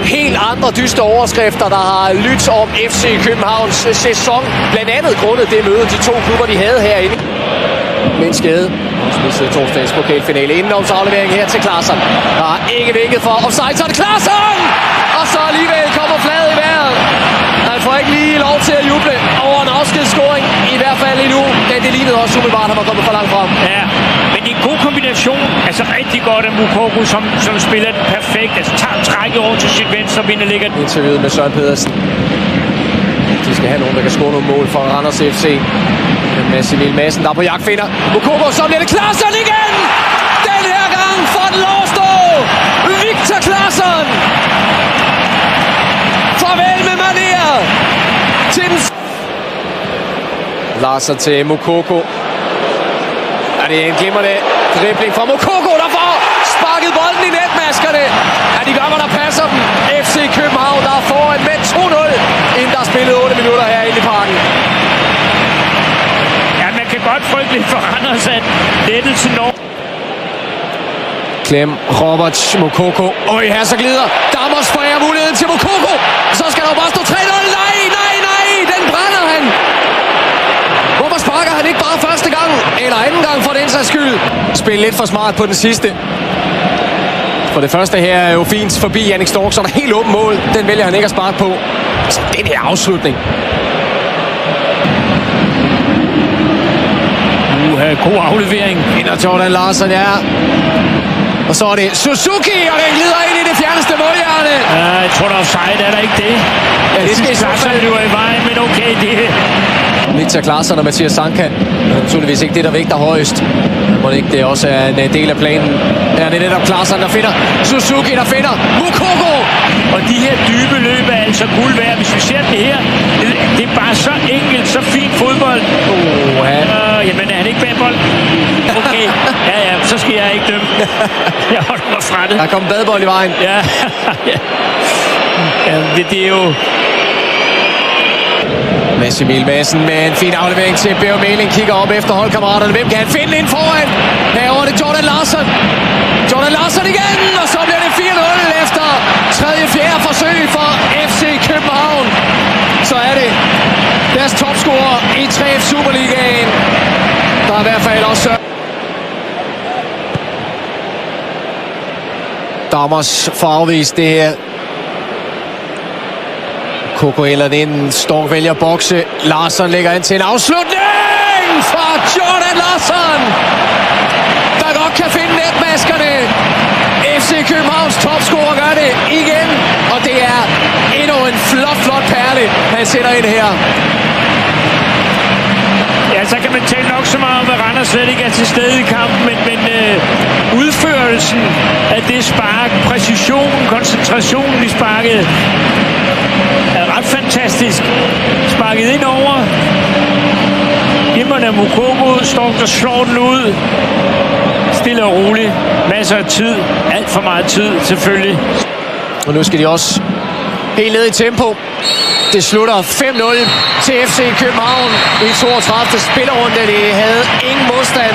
Helt andre dystre overskrifter, der har lyttet om FC Københavns sæson. Blandt andet grundet det møde, de to klubber, de havde herinde. Med skade. Spidset torsdags pokalfinale. Indenomsaflevering her til Klaarsson. Der har ikke vinket for offside, så er det Klaarsson! Og så alligevel kommer flaget i vejret. Han får ikke lige lov til at juble over en afskedsscoring. I hvert fald endnu. Det lignede også umiddelbart, han var kommet for langt frem. Ja, men det er en god kombination. Altså rigtig godt af Moukoko, som spiller den perfekt. Altså tager trækket over til sit venstre ben og ligger den. Interviewet med Søren Pedersen. De skal have nogen, der kan score nogle mål for Randers FC. Mads Emil Madsen, der er på jagt finder Moukoko, så bliver det Klaarsson igen! Den her gang får den lov at stå! Victor Klaarsson! Farvel med Manér! Larsen til Moukoko. Er det en glimrende dribling fra Moukoko, der får sparket bolden i netmaskerne. Ja, de gør, hvad der passer dem. FC København, der er foran med 2-0, inden der er spillet 8 minutter herinde i parken. Ja, man kan godt frygte lidt for Randers, at lettelsen når. Klem, Robert, Moukoko. Øj, her så glider. Damos forærer muligheden til Moukoko. Så skal der jo bare stå 3-0. Nej, den brænder han. Hvorfor sparker han ikke bare første gang? Eller anden gang for den sags skyld. Spil lidt for smart på den sidste. For det første her er jo fint forbi Jannik Stork, så er der helt åben mål. Den vælger han ikke at sparke på. Så den her afslutning. God aflevering. Vinder Jordan Larsen, ja. Og så er det Suzuki, og den glider ind i det fjerneste målhjørne. Ja, jeg tror, der er offside, er der ikke det? Ja, det skal i så fald. Det var i vejen, men okay, det Victor Klaarsson og Mathias Sanka. Det er naturligvis ikke det, der vægter højst. Må det ikke det også er en del af planen. Ja, det er netop Klaarsson, der finder. Suzuki, der finder. Moukoko! Og de her dybe løb er altså guld værd. Hvis vi ser det her, det er bare så enkelt, så fint fodbold. Jamen, er han ikke bag bolden? Okay, ja, så skal jeg ikke dømme. Jeg holder mig fra det. Der kommer badebold i vejen. Ja, det er jo... Mads Emil Madsen med en fin aflevering til Beo Meling. Kigger op efter holdkammeraterne. Hvem kan han finde ind foran? Herovre er det Jordan Larsen. Jordan Larsen igen, og så bliver det 4-0 efter 3.-4. forsøg for FC København. Så er det deres topscorer i 3F Superligaen. Der er i hvert fald også Damos får afvist det her. Koko eller ind. Stork vælger bokse. Larsen lægger ind til en afslutning fra Jordan Larsen, der godt kan finde netmaskerne. FC Københavns topscorer gør det igen, og det er endnu en flot perle, han sætter ind her. Ja, så kan man tale nok så meget om, at Randers slet ikke er til stede i kampen, men udførelsen af det spark, præcisionen, koncentrationen i sparket er ret fantastisk. Sparket ind over. Himmerne af Moukoko, Stork, der slår den ud. Stille og roligt. Masser af tid. Alt for meget tid, selvfølgelig. Og nu skal de også helt ned i tempo. Det slutter 5-0 til FC København i 32. spillerunde. De havde ingen modstand